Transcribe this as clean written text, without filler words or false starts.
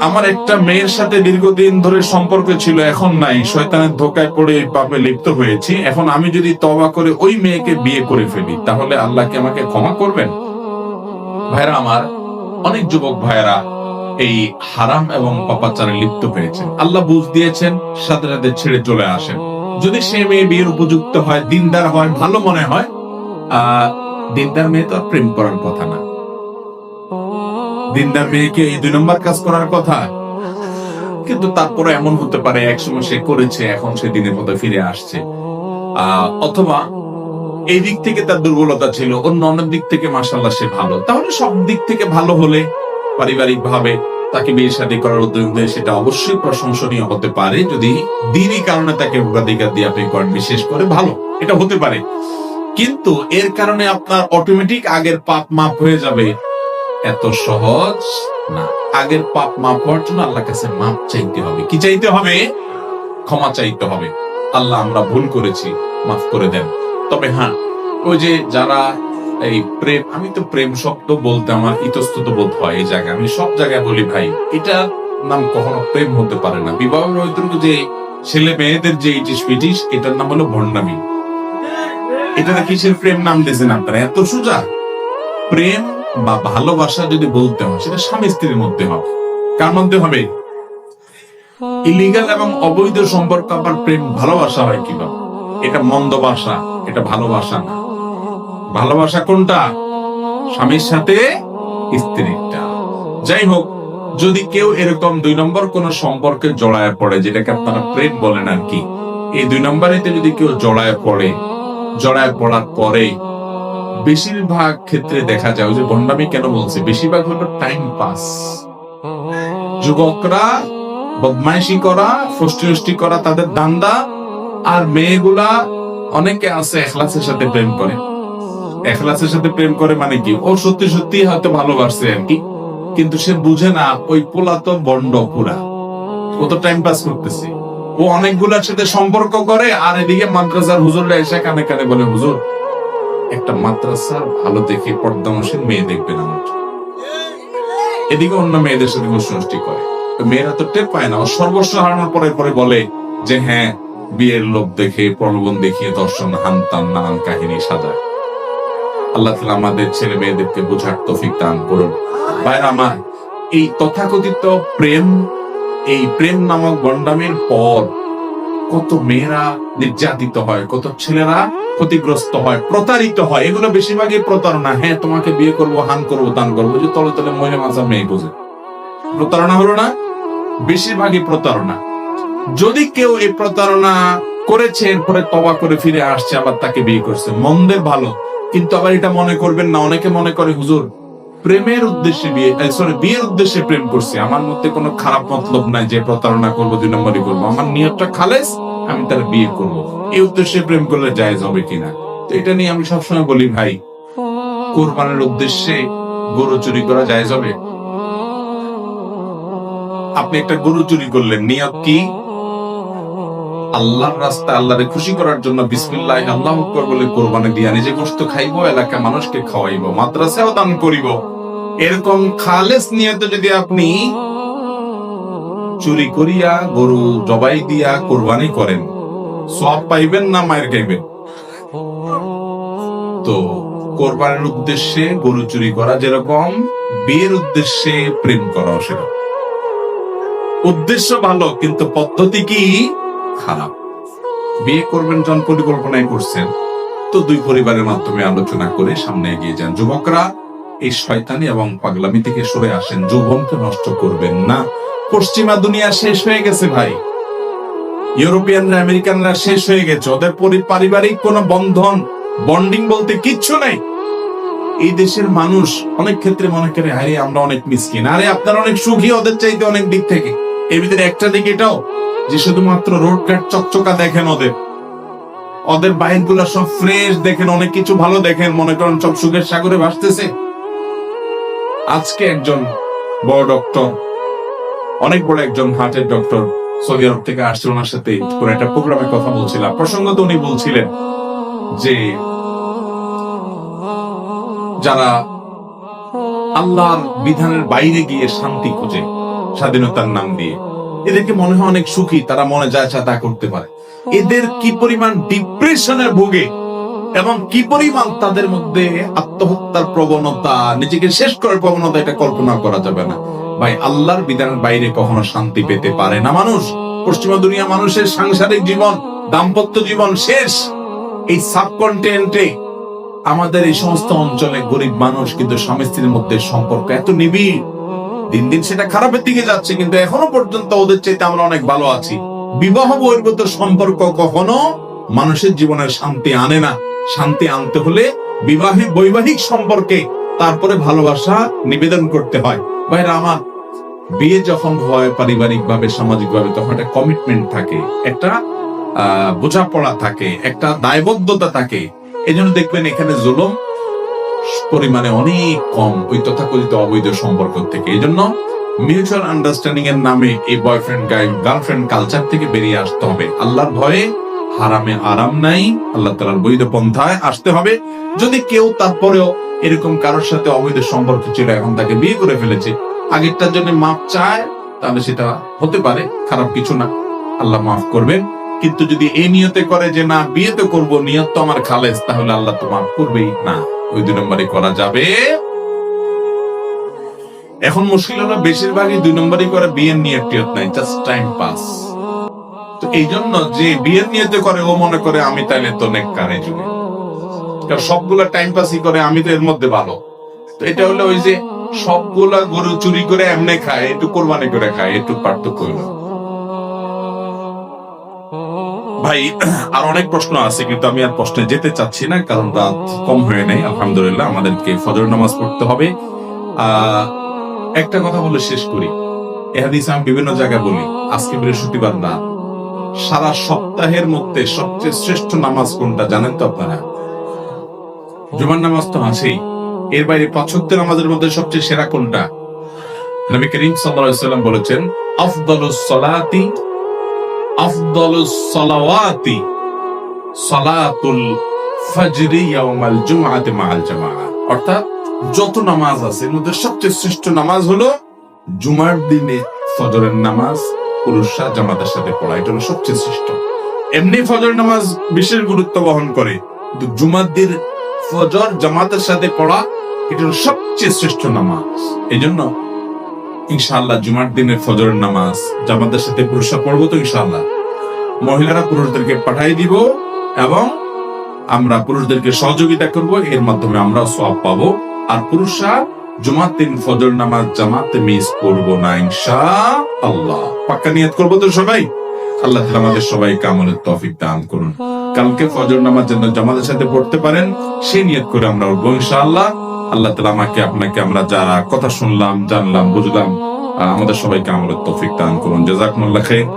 আমার একটা মেয়ের সাথে দীর্ঘদিন ধরে সম্পর্ক ছিল, এখন নাই। শয়তানের ধোকায় পড়ে পাপে লিপ্ত হয়েছি। এখন আমি যদি তওবা করে ওই মেয়েকে বিয়ে করে ফেলি, তাহলে আল্লাহ কি আমাকে ক্ষমা করবেন? ভাইরা আমার, অনেক যুবক ভাইরা এই হারাম এবং পাপাচারে লিপ্ত হয়েছেন। আল্লাহ বুঝ দিয়েছেন, সাথে সাথে ছেড়ে চলে আসেন। যদি সে মেয়ে বিয়ের উপযুক্ত হয়, দিনদার হয়, ভালো মনে হয়, দিনদার মেয়ে তো আর প্রেম করার কথা না। দিনদার মেয়েকে এই 2 নম্বর কাজ করার কথা। কিন্তু তারপরে এমন হতে পারে একসময় সে করেছে, এখন সে দিনের মতো ফিরে আসছে। অথবা এই দিক থেকে তার দুর্বলতা ছিল, অন্য অনেক দিক থেকে মাশাআল্লাহ সে ভালো। তাহলে সব দিক থেকে ভালো হলে পারিবারিক ভাবে তাকে বিয়ে শাদী করার উদ্যোগ দেয়, সেটা অবশ্যই প্রশংসনীয় হতে পারে। যদি দিনই কারণে তাকে অগ্রাধিকার দিয়ে আপনি করেন, বিশেষ করে ভালো, এটা হতে পারে। কিন্তু এর কারণে আপনার অটোমেটিক আগের পাপ মাফ হয়ে যাবে, এত সহজ না। আগের পাপ মাফ হওয়ার জন্য আল্লাহর কাছে মাফ চাইতে হবে। কি চাইতে হবে? ক্ষমা চাইতে হবে। আল্লাহ, আমরা ভুল করেছি, মাফ করে দেন। তবে হ্যাঁ, ওই যে যারা এই প্রেম, আমি তো প্রেম শব্দ বলতে আমার ইতস্তত বোধ হয়। এই জায়গায় আমি সব জায়গায় বলি ভাই, এটা নাম কখনো প্রেম হতে পারে না। বিবাহ বৈতরণী যে ছেলে মেয়েদের যে ইটিস পিটিস, এটার নাম হলো ভণ্ডামি। এটা কিসের প্রেম নাম দিয়েছেন আপনারা? এত সোজা। প্রেম বা ভালোবাসা যদি বলতে হয়, সেটা স্বামী স্ত্রীর মধ্যে হবে। কার মধ্যে হবে? ইলিগাল এবং অবৈধ সম্পর্ক আবার প্রেম ভালোবাসা হয় কিভাবে? এটা মন্দ বাসা, এটা ভালোবাসা না। ভালোবাসা কোনটা? স্বামীর সাথে স্ত্রীটা। যাই হোক, যদি কেউ এরকম 2 নম্বর কোন সম্পর্কে জড়ায় পড়ে, যেটাকে আপনারা প্রেম বলেন আর কি, এই 2 নম্বরেতে যদি কেউ জড়ায় পড়ার পরে বেশিরভাগ ক্ষেত্রে দেখা যায়, ওই যে ভণ্ডামি কেন বলছে, বেশিরভাগ হলো টাইম পাস। যুবকরা বদমাইশি করা, ফষ্টি করা তাদের ধান্দা। আর মেয়েগুলা অনেকে আছে এখলাসের সাথে প্রেম করে। এখলাসের সাথে প্রেম করে মানে কি, ও সত্যি সত্যি হয়তো ভালোবাসছে আর কি, কিন্তু সে বুঝে না ওই পোলা তো বন্ড পুরা, ও তো টাইম পাস করতেছে। ও অনেকগুলার সাথে সম্পর্ক করে, আর এদিকে মাদ্রাসার হুজুররা এসে কানে কানে বলে, হুজুর একটা মাদ্রাসার ভালো দেখে পর্দানসীন মেয়ে দেখবেন আমার। এদিকে অন্য মেয়েদের সাথে গোষ্ঠী করে। মেয়েরা তো টের পায় না, ও সর্বস্ব হারানোর পরে পরে বলে যে হ্যাঁ, বিয়ের লোক দেখে, প্রলোভন দেখিয়ে দর্শন, হানতান, নানান কাহিনী সাজায়। আল্লাহ তাআলা আমাদের ছেলে মেয়েদেরকে বোঝার তৌফিক দান করুন। ভাইরা আমার, এই তথাকথিত প্রেম, এই প্রেম নামক গন্ডামের পর কত মেয়েরা নির্যাতিত হয়, কত ছেলেরা ক্ষতিগ্রস্ত হয়, প্রতারিত হয়। এগুলো বেশিরভাগই প্রতারণা। হ্যাঁ, তোমাকে বিয়ে করবো, হান করবো, দান করবো, যে তলে তলে মহিলা মাঝা মেয়ে বোঝে। প্রতারণা হলো না? বেশিরভাগই প্রতারণা। যদি কেউ এই প্রতারণা করেছে, এরপরে তওবা করে ফিরে আসছে, আবার তাকে বিয়ে করছে, মন্দের ভালো। কিন্তু আবার এটা মনে করবেন না, অনেকে মনে করে হুজুর প্রেমের উদ্দেশ্যে বিয়ের উদ্দেশ্যে প্রেম করছি, আমার মধ্যে কোনো খারাপ মতলব নাই যে প্রতারণা করবো, 2 নম্বরই করবো, আমার নিয়তটা খালেস, আমি তার বিয়ে করব। এই উদ্দেশ্যে প্রেম করলে জায়েজ হবে কিনা? তো এটা নিয়ে আমি সবসময় বলি ভাই, কোরবানের উদ্দেশ্যে গরু চুরি করা জায়েজ হবে? আপনি একটা গরু চুরি করলেন, নিয়ত কি? আল্লাহর রাস্তায় আল্লাহরে খুশি করার জন্য বিসমিল্লাহ আল্লাহু আকবার বলে কোরবানি দিয়া নিজে গোশত খাইবো, এলাকা মানুষকে খাওয়াইবো, মাদ্রাসাও দান করিব, এরকম খালেস নিয়তে যদি আপনি চুরি করিয়া গরু জবাই দিয়া কোরবানি করেন, সওয়াব পাইবেন না মায়ের খাইবেন? তো কোরবানির উদ্দেশ্যে গরু চুরি করা যেরকম, বিয়ের উদ্দেশ্যে প্রেম করা সেরকম। উদ্দেশ্য ভালো, কিন্তু পদ্ধতি কি খারাপ। বিয়ে করবেন যখন পরিকল্পনায় করছেন, তো 2 পরিবারের মাধ্যমে আলোচনা করে সামনে এগিয়ে যান। যুবকরা এই শয়তানি এবং পাগলামি থেকে সরে আসেন, যৌবনকে নষ্ট করবেন না। পশ্চিমা দুনিয়া শেষ হয়ে গেছে ভাই, ইউরোপিয়ানরা, আমেরিকানরা শেষ হয়ে গেছে। ওদের পারিবারিক কোন বন্ধন, বন্ডিং বলতে কিচ্ছু নাই। এই দেশের মানুষ অনেক ক্ষেত্রে মনে করে আরে আমরা অনেক মিসকিন। আরে আপনারা অনেক সুখী ওদের চাইতে অনেক দিক থেকে। এর ভিতরে একটা দিক এটাও যে শুধুমাত্র রোডঘাট চকচকা দেখেন, ওদের বাইক গুলা সব ফ্রেশ দেখেন, অনেক কিছু ভালো দেখেন, মনে করেন সব সুখের সাগরে ভাসতেছে। আজকে একজন বড় ডক্টর, অনেক বড় একজন হার্টের ডক্টর সৌদি আরব থেকে আসছে, ওনার সাথে কোন একটা প্রোগ্রামে কথা বলছিলাম। প্রসঙ্গত উনি বলছিলেন যে যারা আল্লাহর বিধানের বাইরে গিয়ে শান্তি খুঁজে, স্বাধীনতার নাম দিয়ে। এদেরকে মনে হয় অনেক সুখী, তারা মনে যা চায় তা করতে পারে। এদের কি পরিমাণ ডিপ্রেশনে ভোগে এবং কি পরিমাণ তাদের মধ্যে আত্মহত্যার প্রবণতা, নিজেকে শেষ করার প্রবণতা, এটা কল্পনা করা যাবে না। ভাই, আল্লাহর বিধানের বাইরে কখনো শান্তি পেতে পারে না মানুষ। পশ্চিমা দুনিয়া মানুষের সাংসারিক জীবন, দাম্পত্য জীবন শেষ। এই সাবকন্টিনেন্টে আমাদের এই সমস্ত অঞ্চলে গরিব মানুষ কিন্তু স্বামী স্ত্রীর মধ্যে সম্পর্ক এত নিবিড়, দিন দিন সেটা খারাপের দিকে যাচ্ছে, কিন্তু এখনো পর্যন্ত ওদের চাইতে আমরা অনেক ভালো আছি। বিবাহ বহির্ভূত সম্পর্ক কখনো মানুষের জীবনের শান্তি আনে না। শান্তি আনতে হলে বৈবাহিক সম্পর্কে তারপরে ভালোবাসা নিবেদন করতে হয়। ভাইরা আমার, বিয়ে যখন হয় পারিবারিক ভাবে, সামাজিক ভাবে, তখন একটা কমিটমেন্ট থাকে, একটা বোঝাপড়া থাকে, একটা দায়বদ্ধতা থাকে। এই জন্য দেখবেন এখানে জুলুম পরিমাণে অনেক কম ওই তথাকথিত অবৈধ সম্পর্ক থেকে। এই জন্য মিউচুয়াল আন্ডারস্ট্যান্ডিং এর নামে এই বয়ফ্রেন্ড গার্লফ্রেন্ড কালচার থেকে বেরিয়ে আসতে হবে। আল্লাহর ভয়ে হারামে আরাম নাই, আল্লাহ তাআলার বৈধ পন্থায় আসতে হবে। যদি কেউ তারপরেও এরকম কারোর সাথে অবৈধ সম্পর্ক ছিল, এখন তাকে বিয়ে করে ফেলেছে, আগেরটার জন্য মাপ চায়, তাহলে সেটা হতে পারে, খারাপ কিছু না, আল্লাহ মাফ করবেন। কিন্তু যদি এই নিয়তে করে যে না বিয়ে তো করবো, নিয়ত তো আমার খালেস, তাহলে আল্লাহ তো মাফ করবেই না, ওই 2 নম্বরই করা যাবে। এখন মুশকিল হলো বেশিরভাগই 2 নম্বরই করে, বিয়ের নিয়ত টিয়ত নাই, জাস্ট টাইম পাস। তো এই জন্য যে বিয়ের নিয়তে করে ও মনে করে আমি তাইলে তো নেককার, এই যুগে কারণ সবগুলা টাইম পাসই করে, আমি তো এর মধ্যে ভালো। তো এটা হলো ওই যে সবগুলা গরু চুরি করে এমনি খায়, একটু কোরবানি করে খায়, একটু পার্থক্য হলো। ভাই, আর অনেক প্রশ্ন আছে, কিন্তু আমি আর প্রশ্নে যেতে চাচ্ছি না, কারণ রাত কম হয়ে নাই। আলহামদুলিল্লাহ, আমাদেরকে ফজর নামাজ পড়তে হবে। একটা কথা বলে শেষ করি। এই হাদিস আমি বিভিন্ন জায়গায় বলি, আজকে বৃহস্পতিবার না, সারা সপ্তাহের মধ্যে সবচেয়ে শ্রেষ্ঠ নামাজ কোনটা জানেন তো আপনারা? জুমার নামাজ তো আছেই, এর বাইরে 5 ওয়াক্তের নামাজের মধ্যে সবচেয়ে সেরা কোনটা? নবী করিম সাল্লাল্লাহু আলাইহি ওয়াসাল্লাম বলেছেন, আফদালুস সালাতি আফদালুস সালাওয়াতি সালাতুল ফজরি ইয়াউমাল জুমআতি মাআল জামাআহ। অর্থাৎ যত নামাজ আছে এর মধ্যে সবচেয়ে শ্রেষ্ঠ নামাজ হলো জুমার দিনে ফজরের নামাজ, পুরুষরা জামাতের সাথে পড়া, এটা হলো সবচেয়ে শ্রেষ্ঠ। এমনি ফজর নামাজ বিশেষ গুরুত্ব বহন করে, কিন্তু জুমার দিন ফজর জামাতের সাথে পড়া এটা হলো সবচেয়ে শ্রেষ্ঠ নামাজ। এই জন্য ইনশাআল্লাহ জুমার দিনের ফজরের নামাজ জামাতের সাথে পুরুষরা পড়বো তো ইনশাআল্লাহ। মহিলারা পুরুষদেরকে পাঠাই দিব এবং আমরা পুরুষদেরকে সহযোগিতা করব, এর মাধ্যমে আমরা সওয়াব পাবো। আর পুরুষরা জুমার দিন ফজর নামাজ জামাতে মিস করবো না ইনশাআল্লাহ। পাক্কা নিয়ত করবো তো সবাই? আল্লাহ তাআলা আমাদের সবাইকে আমলের তৌফিক দান করুন। কালকে ফজর নামাজ যেন জামাতের সাথে পড়তে পারেন, সেই নিয়ত করে আমরা উঠবো ইনশাআল্লাহ। আল্লাহ তাআলা আমাকে আপনাকে, আমরা যারা কথা শুনলাম, জানলাম, বুঝলাম, আমাদের সবাইকে আমলের তৌফিক দান করুন। জাযাকুমুল্লাহ খাইর।